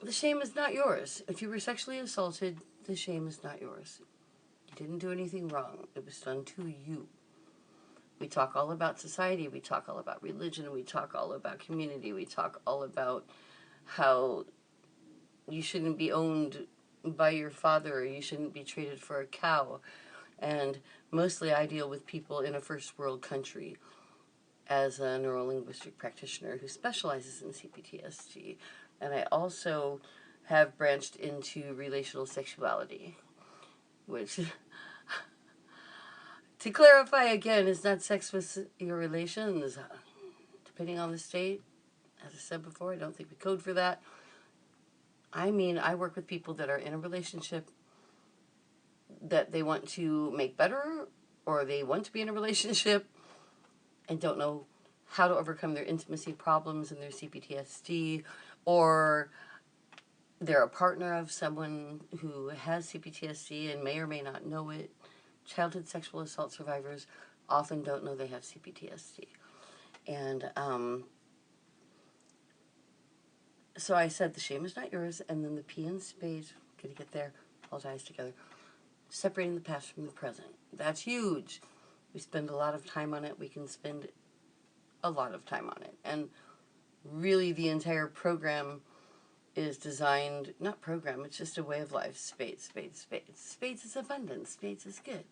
the shame is not yours. If you were sexually assaulted, the shame is not yours. You didn't do anything wrong. It was done to you. We talk all about society. We talk all about religion. We talk all about community. We talk all about how you shouldn't be owned by your father, or you shouldn't be traded for a cow. And mostly I deal with people in a first world country as a neurolinguistic practitioner who specializes in cPTSD. And I also have branched into relational sexuality, which, to clarify again, is not sex with your relations, depending on the state. As I said before, I don't think we code for that. I mean, I work with people that are in a relationship that they want to make better, or they want to be in a relationship and don't know how to overcome their intimacy problems and their cPTSD, or they're a partner of someone who has cPTSD and may or may not know it. Childhood sexual assault survivors often don't know they have cPTSD. And so I said the shame is not yours, and then the P in spades, gonna get there, all ties together. Separating the past from the present. That's huge. We spend a lot of time on it. We can spend a lot of time on it. And really the entire program is designed, not program, it's just a way of life. Spades, spades, spades. Spades is abundance. Spades is good.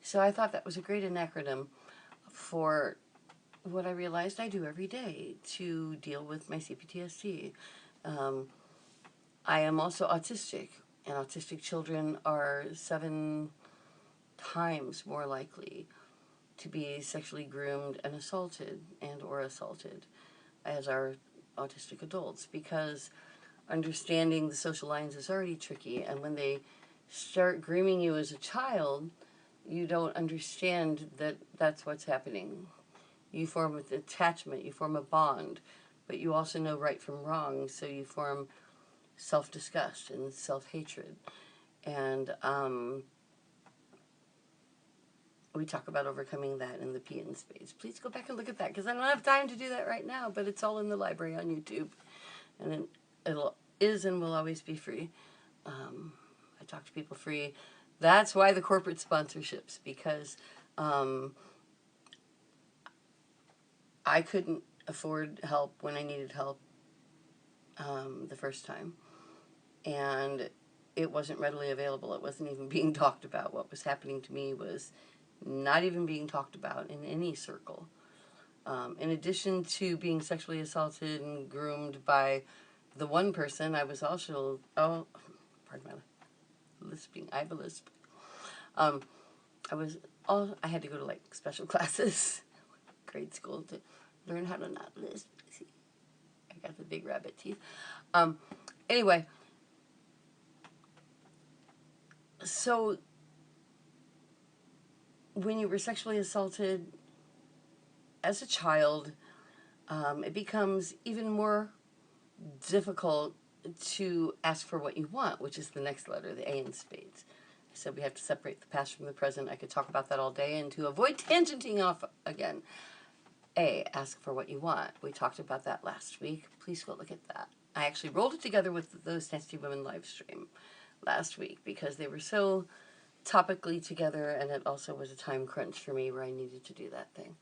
So I thought that was a great acronym for what I realized I do every day to deal with my cPTSD. I am also autistic, and autistic children are 7 times more likely to be sexually groomed and assaulted as are autistic adults, because understanding the social lines is already tricky, and when they start grooming you as a child, you don't understand that that's what's happening. You form an attachment, you form a bond, but you also know right from wrong, so you form self-disgust and self-hatred. And we talk about overcoming that in the P in spades. Please go back and look at that, because I don't have time to do that right now, but it's all in the library on YouTube, and it is and will always be free. I talk to people free. That's why the corporate sponsorships, because I couldn't afford help when I needed help the first time, and it wasn't readily available. It wasn't even being talked about. What was happening to me was not even being talked about in any circle. In addition to being sexually assaulted and groomed by the one person, I was also, pardon my lisping, I have a lisp. I had to go to like special classes, grade school, to learn how to not lisp. See, I got the big rabbit teeth. Anyway, so when you were sexually assaulted as a child, it becomes even more difficult to ask for what you want, which is the next letter, the A in spades. I said we have to separate the past from the present. I could talk about that all day, and to avoid tangenting off again, A, ask for what you want. We talked about that last week. Please go look at that. I actually rolled it together with those Nasty Women live stream last week because they were so topically together, and it also was a time crunch for me where I needed to do that thing.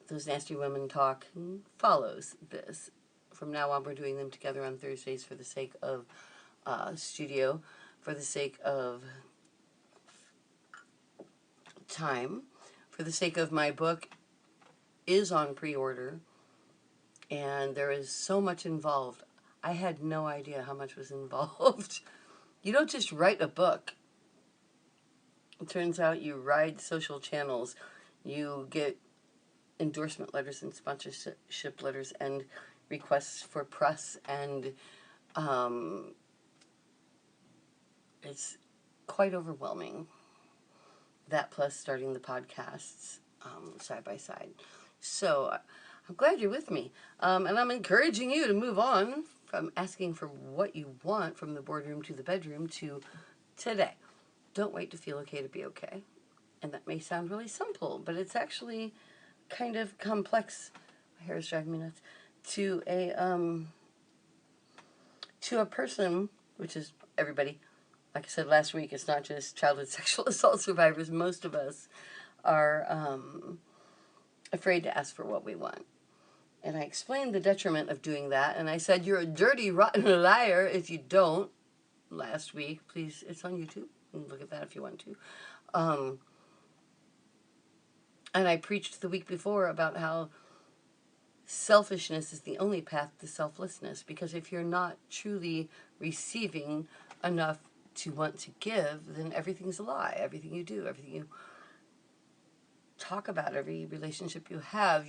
Those Nasty Women talk follows this. From now on, we're doing them together on Thursdays for the sake of studio, for the sake of time, for the sake of my book is on pre-order, and there is so much involved. I had no idea how much was involved. You don't just write a book. It turns out you ride social channels. You get endorsement letters and sponsorship letters and requests for press, and it's quite overwhelming. That plus starting the podcasts side by side. So I'm glad you're with me. And I'm encouraging you to move on from asking for what you want from the boardroom to the bedroom to today. Don't wait to feel okay to be okay. And that may sound really simple, but it's actually kind of complex. My hair is driving me nuts. to a person, which is everybody. Like I said last week, it's not just childhood sexual assault survivors. Most of us are afraid to ask for what we want. And I explained the detriment of doing that, and I said, you're a dirty, rotten liar if you don't, last week. Please, it's on YouTube. You can look at that if you want to. And I preached the week before about how selfishness is the only path to selflessness, because if you're not truly receiving enough to want to give, then everything's a lie. Everything you do, everything you talk about, every relationship you have,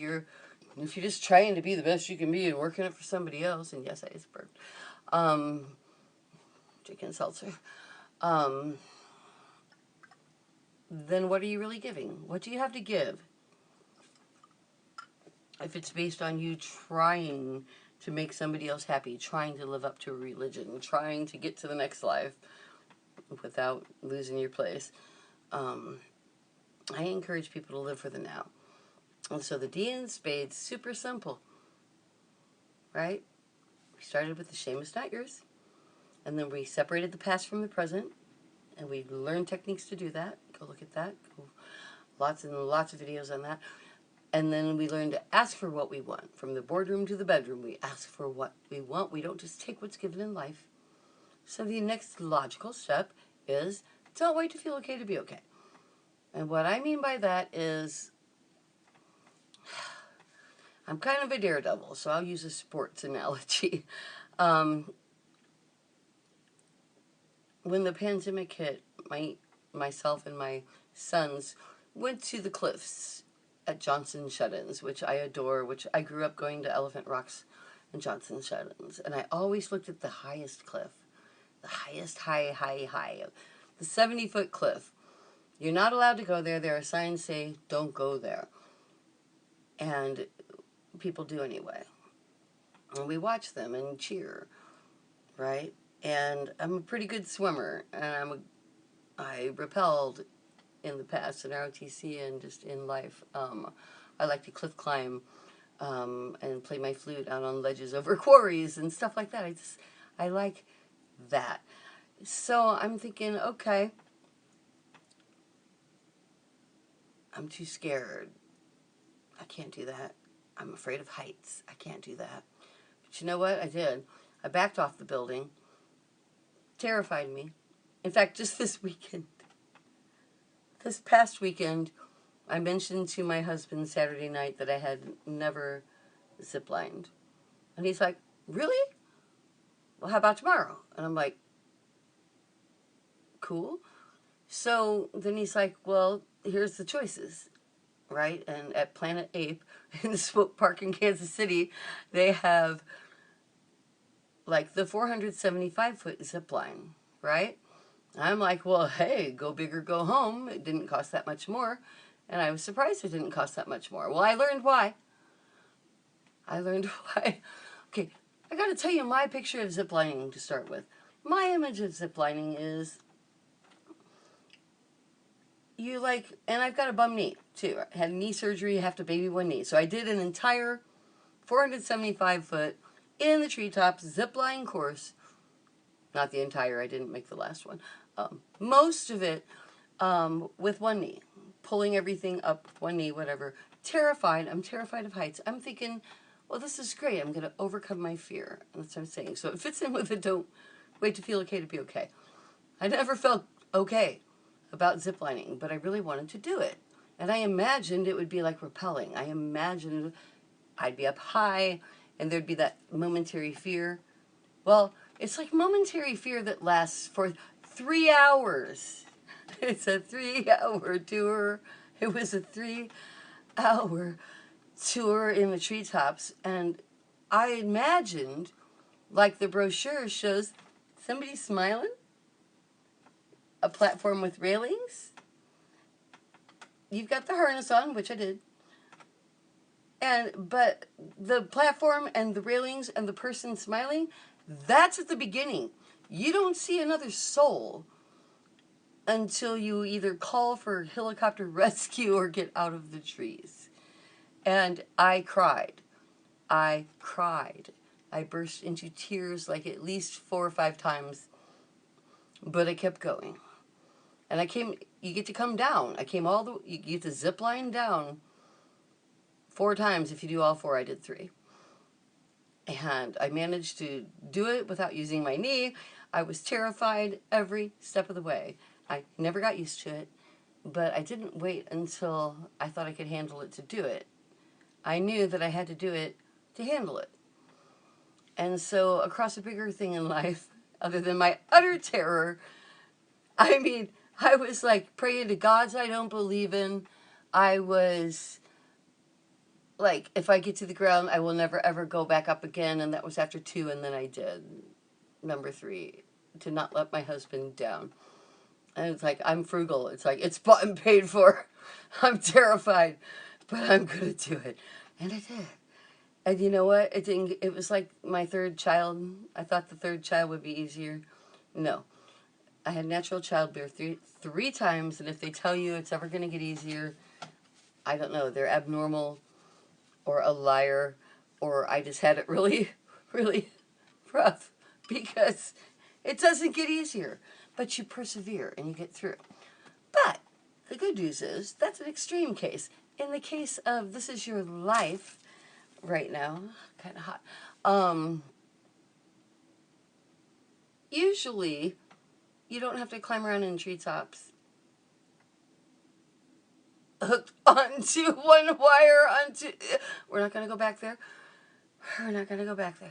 if you're just trying to be the best you can be and working it for somebody else, and yes, I just burped, drinking seltzer, then what are you really giving? What do you have to give? If it's based on you trying to make somebody else happy, trying to live up to a religion, trying to get to the next life without losing your place, I encourage people to live for the now. And so the D in spades, super simple, right? We started with the shame is not yours, and then we separated the past from the present, and we learned techniques to do that. Go look at that. Lots and lots of videos on that. And then we learn to ask for what we want. From the boardroom to the bedroom, we ask for what we want. We don't just take what's given in life. So the next logical step is don't wait to feel okay to be okay. And what I mean by that is, I'm kind of a daredevil, so I'll use a sports analogy. When the pandemic hit, myself and my sons went to the cliffs at Johnson Shut-ins, which I adore, which I grew up going to Elephant Rocks and Johnson Shut-ins. And I always looked at the highest cliff, the highest high, the 70-foot cliff. You're not allowed to go there. There are signs say, don't go there. And people do anyway. And we watch them and cheer, right? And I'm a pretty good swimmer, and I rappelled in the past in ROTC and just in life. I like to cliff climb and play my flute out on ledges over quarries and stuff like that. I like that. So I'm thinking, okay, I'm too scared. I can't do that. I'm afraid of heights. I can't do that. But you know what? I did. I backed off the building. Terrified me. In fact, just this past weekend, I mentioned to my husband Saturday night that I had never ziplined. And he's like, really? Well, how about tomorrow? And I'm like, cool. So then he's like, well, here's the choices, right? And at Planet Ape in the Swope Park in Kansas City, they have like the 475-foot zip line, right? I'm like, well, hey, go big or go home. It didn't cost that much more. And I was surprised it didn't cost that much more. Well, I learned why. Okay, I got to tell you my picture of ziplining to start with. My image of ziplining is you and I've got a bum knee too. I had knee surgery, have to baby one knee. So I did an entire 475-foot in the treetops zipline course. Not the entire, I didn't make the last one. Most of it with one knee, pulling everything up with one knee, whatever. Terrified. I'm terrified of heights. I'm thinking, well, this is great. I'm going to overcome my fear. That's what I'm saying. So it fits in with the don't wait to feel okay to be okay. I never felt okay about ziplining, but I really wanted to do it. And I imagined it would be like rappelling. I imagined I'd be up high and there'd be that momentary fear. Well, it's like momentary fear that lasts for 3 hours. It's a 3-hour tour. It was a 3-hour tour in the treetops. And I imagined, like the brochure shows, somebody smiling, a platform with railings. You've got the harness on, which I did. But the platform and the railings and the person smiling, that's at the beginning. You don't see another soul until you either call for helicopter rescue or get out of the trees. And I cried. I cried. I burst into tears like at least 4 or 5 times, but I kept going. And you get to come down. You get to zip line down 4 times. If you do all 4, I did 3. And I managed to do it without using my knee. I was terrified every step of the way. I never got used to it, but I didn't wait until I thought I could handle it to do it. I knew that I had to do it to handle it. And so across a bigger thing in life, other than my utter terror, I mean, I was like praying to gods I don't believe in. I was like, if I get to the ground, I will never ever go back up again. And that was after 2, and then I did. Number 3, to not let my husband down. And it's like, I'm frugal. It's like, it's bought and paid for. I'm terrified, but I'm going to do it. And I did. And you know what? It was like my 3rd child. I thought the 3rd child would be easier. No. I had natural childbirth three times, and if they tell you it's ever going to get easier, I don't know. They're abnormal or a liar, or I just had it really, really rough, because it doesn't get easier, but you persevere and you get through. But the good news is that's an extreme case. In the case of This Is Your Life right now, kind of hot, usually you don't have to climb around in treetops hooked onto one wire onto... We're not going to go back there. We're not going to go back there.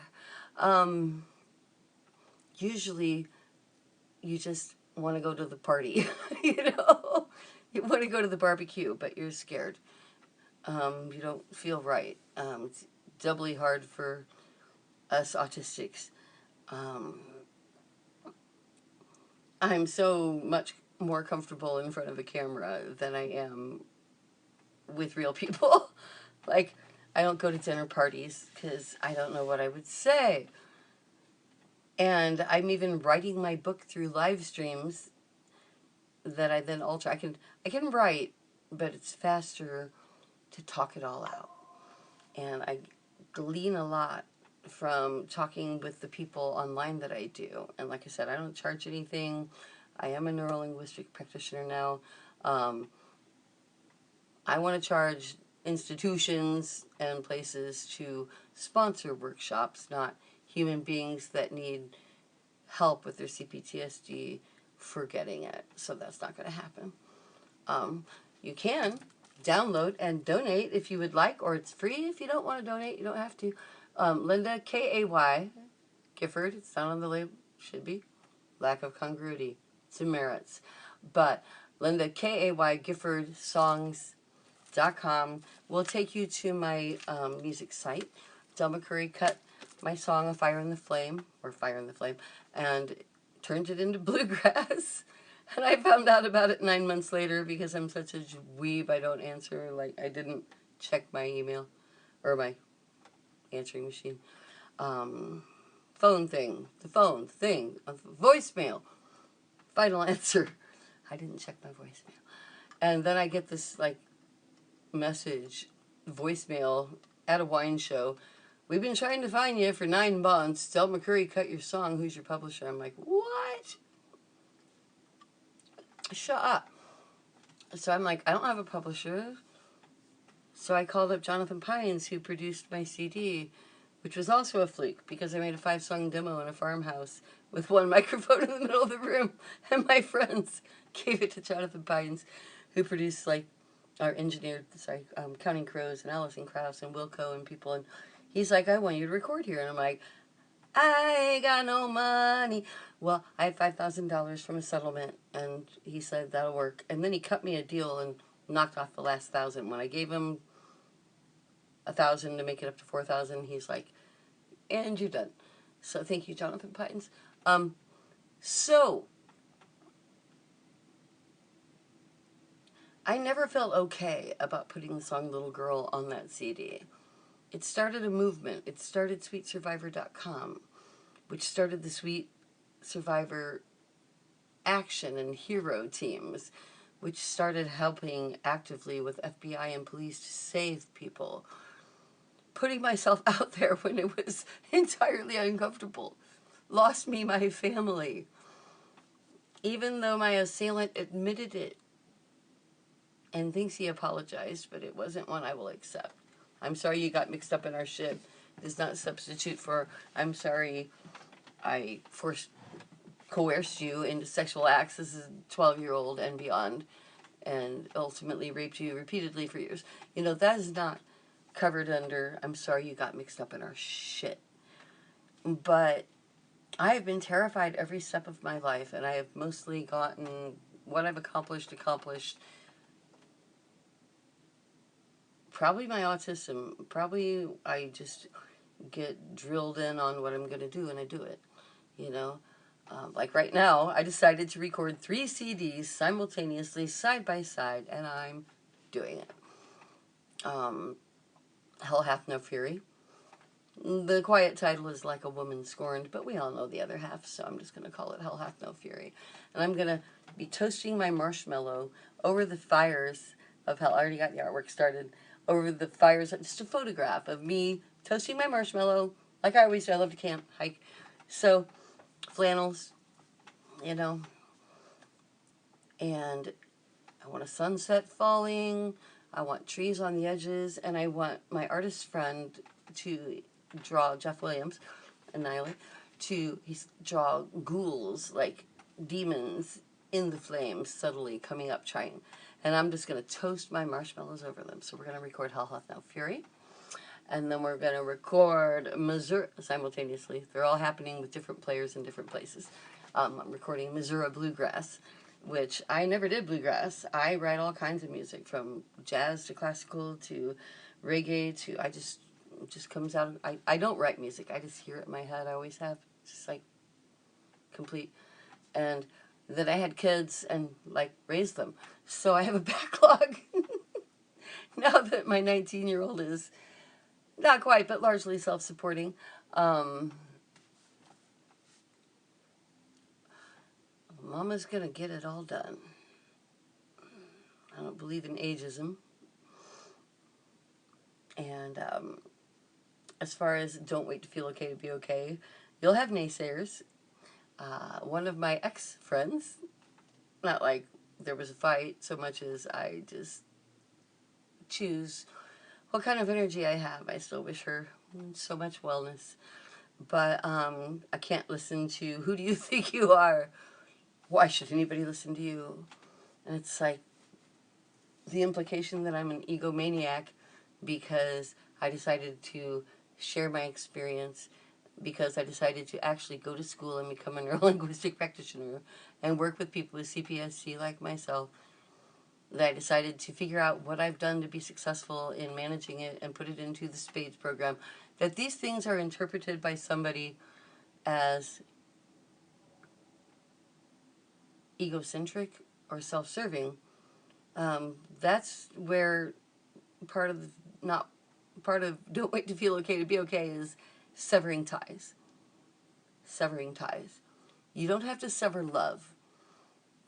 Usually you just want to go to the party, you know? You want to go to the barbecue, but you're scared. You don't feel right. It's doubly hard for us autistics. I'm so much more comfortable in front of a camera than I am with real people. Like, I don't go to dinner parties because I don't know what I would say. And I'm even writing my book through live streams that I then alter. I can write, but it's faster to talk it all out. And I glean a lot from talking with the people online that I do. And like I said, I don't charge anything. I am a neurolinguistic practitioner now. I want to charge institutions and places to sponsor workshops, not human beings that need help with their cPTSD forgetting it. So that's not going to happen. You can download and donate if you would like, or it's free if you don't want to donate. You don't have to. Linda, K-A-Y, Gifford, it's not on the label, should be. Lack of congruity, some merits. But Linda, K-A-Y, Gifford, songs.com will take you to my music site. Del McCoury cut my song, Fire in the Flame, and turned it into bluegrass. And I found out about it 9 months later because I'm such a dweeb. I don't answer. Like, I didn't check my email or my answering machine. Phone thing, voicemail, final answer. I didn't check my voicemail. And then I get this, like, message, voicemail at a wine show. We've been trying to find you for 9 months. Del McCoury cut your song. Who's your publisher? I'm like, what? Shut up. So I'm like, I don't have a publisher. So I called up Jonathan Pines, who produced my CD, which was also a fluke because I made a 5-song demo in a farmhouse with one microphone in the middle of the room, and my friends gave it to Jonathan Pines, who produced, like, or engineered, Counting Crows and Alison Krauss and Wilco and people, and he's like, I want you to record here, and I'm like, I ain't got no money. Well, I had $5,000 from a settlement, and he said that'll work, and then he cut me a deal and knocked off the last 1,000. When I gave him 1,000 to make it up to 4,000, he's like, and you're done. So thank you, Jonathan Pines. So I never felt okay about putting the song Little Girl on that CD. It started a movement. It started SweetSurvivor.com, which started the Sweet Survivor action and hero teams, which started helping actively with FBI and police to save people. putting myself out there when it was entirely uncomfortable. Lost me my family. Even though my assailant admitted it and thinks he apologized, but it wasn't one I will accept. I'm sorry you got mixed up in our shit. Does not substitute for I'm sorry I coerced you into sexual acts as a 12-year-old and beyond, and ultimately raped you repeatedly for years. You know, that is not covered under I'm sorry you got mixed up in our shit. But I have been terrified every step of my life, and I have mostly gotten what I've accomplished. Probably my autism. Probably I just get drilled in on what I'm going to do, and I do it. You know? Like right now, I decided to record 3 CDs simultaneously, side by side, and I'm doing it. Hell Hath No Fury. The quiet title is Like a Woman Scorned, but we all know the other half, so I'm just going to call it Hell Hath No Fury. And I'm going to be toasting my marshmallow over the fires of hell. I already got the artwork started. Over the fires, just a photograph of me toasting my marshmallow, like I always do. I love to camp, hike. So, flannels, you know. And I want a sunset falling. I want trees on the edges. And I want my artist friend to draw, Jeff Williams and Niley, to draw ghouls, like demons in the flames, subtly coming up, trying. And I'm just going to toast my marshmallows over them. So we're going to record Hell Hath No Fury. And then we're going to record Missouri simultaneously. They're all happening with different players in different places. I'm recording Missouri Bluegrass, which I never did bluegrass. I write all kinds of music, from jazz to classical to reggae to, it just comes out. I don't write music. I just hear it in my head. I always have. It's just like complete. And then I had kids and like raised them. So I have a backlog now that my 19-year-old is not quite, but largely self-supporting. Mama's going to get it all done. I don't believe in ageism. And as far as don't wait to feel okay to be okay, you'll have naysayers. One of my ex-friends, not like there was a fight so much as I just choose what kind of energy I have. I still wish her so much wellness. But I can't listen to, who do you think you are? Why should anybody listen to you? And it's like the implication that I'm an egomaniac because I decided to share my experience, because I decided to actually go to school and become a neurolinguistic practitioner and work with people with cPTSD like myself, that I decided to figure out what I've done to be successful in managing it and put it into the SPADES program, that these things are interpreted by somebody as egocentric or self-serving. That's where part of Don't Wait to Feel Okay to Be Okay is severing ties. Severing ties. You don't have to sever love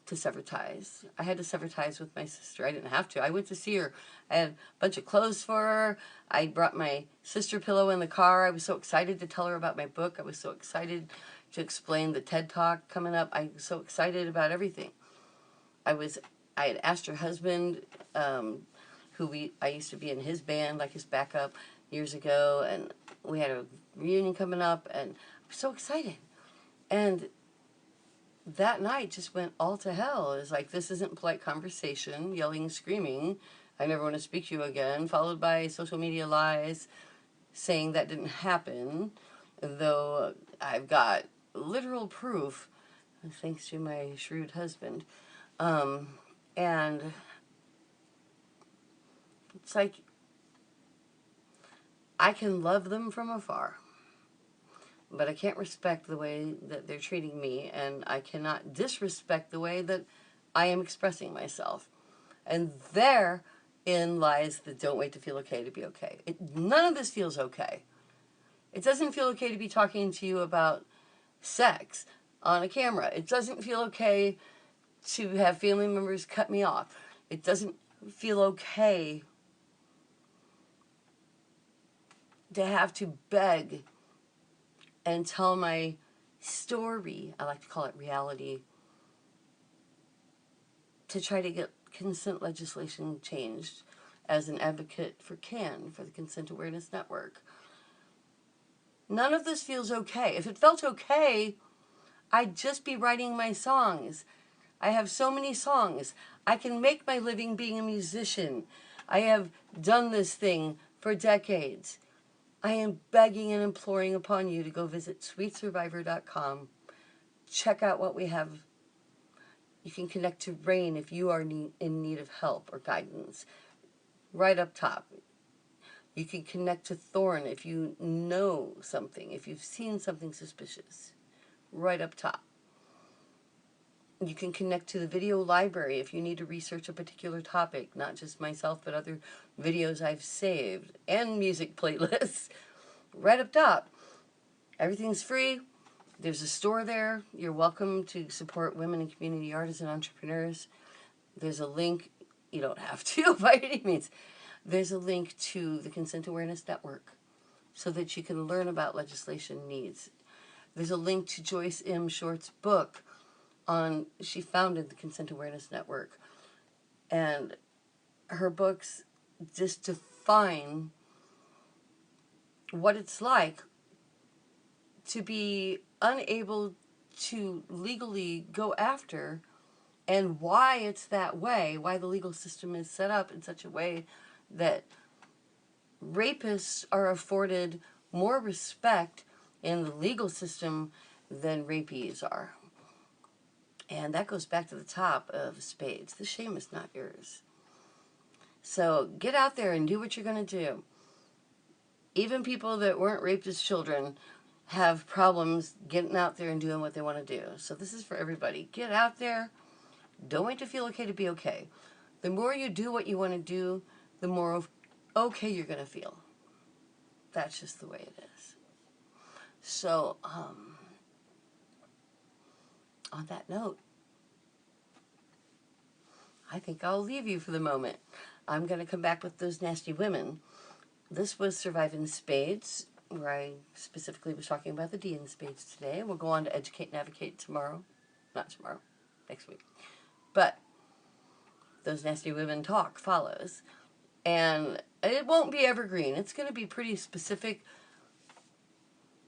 to sever ties. I had to sever ties with my sister. I didn't have to. I went to see her. I had a bunch of clothes for her. I brought my sister pillow in the car. I was so excited to tell her about my book. I was so excited to explain the TED Talk coming up. I was so excited about everything. I had asked her husband, I used to be in his band, like his backup, years ago, and we had a reunion coming up, and I was so excited. And that night just went all to hell. It was like, this isn't polite conversation, yelling, screaming, I never want to speak to you again, followed by social media lies saying that didn't happen, though I've got literal proof, thanks to my shrewd husband. And it's like, I can love them from afar, but I can't respect the way that they're treating me, and I cannot disrespect the way that I am expressing myself. And therein lies the don't wait to feel okay to be okay. None of this feels okay. It doesn't feel okay to be talking to you about sex on a camera. It doesn't feel okay to have family members cut me off. It doesn't feel okay to have to beg and tell my story, I like to call it reality, to try to get consent legislation changed as an advocate for CAN, for the Consent Awareness Network. None of this feels okay. If it felt okay, I'd just be writing my songs. I have so many songs. I can make my living being a musician. I have done this thing for decades. I am begging and imploring upon you to go visit sweetsurvivor.com. Check out what we have. You can connect to RAIN if you are in need of help or guidance. Right up top. You can connect to Thorn if you know something, if you've seen something suspicious. Right up top. You can connect to the video library if you need to research a particular topic, not just myself, but other videos I've saved, and music playlists. Right up top. Everything's free. There's a store there. You're welcome to support women and community artists and entrepreneurs. There's a link. You don't have to by any means. There's a link to the Consent Awareness Network so that you can learn about legislation needs. There's a link to Joyce M. Short's book she founded the Consent Awareness Network. And her books just define what it's like to be unable to legally go after, and why it's that way, why the legal system is set up in such a way that rapists are afforded more respect in the legal system than rapees are. And that goes back to the top of SPADES. The shame is not yours. So get out there and do what you're going to do. Even people that weren't raped as children have problems getting out there and doing what they want to do. So this is for everybody. Get out there. Don't wait to feel okay to be okay. The more you do what you want to do, the more okay you're going to feel. That's just the way it is. So, on that note, I think I'll leave you for the moment. I'm going to come back with those nasty women. This was Surviving Spades, where I specifically was talking about the D in spades today. We'll go on to Educate and Advocate tomorrow. Not tomorrow, next week. But Those Nasty Women Talk follows. And it won't be evergreen. It's going to be pretty specific,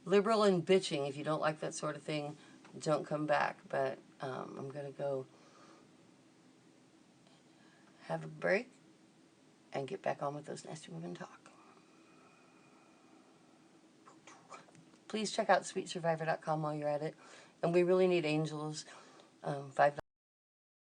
liberal and bitching. If you don't like that sort of thing, don't come back. But I'm going to go have a break and get back on with Those Nasty Women Talk. Please check out sweetsurvivor.com while you're at it. And we really need angels. 5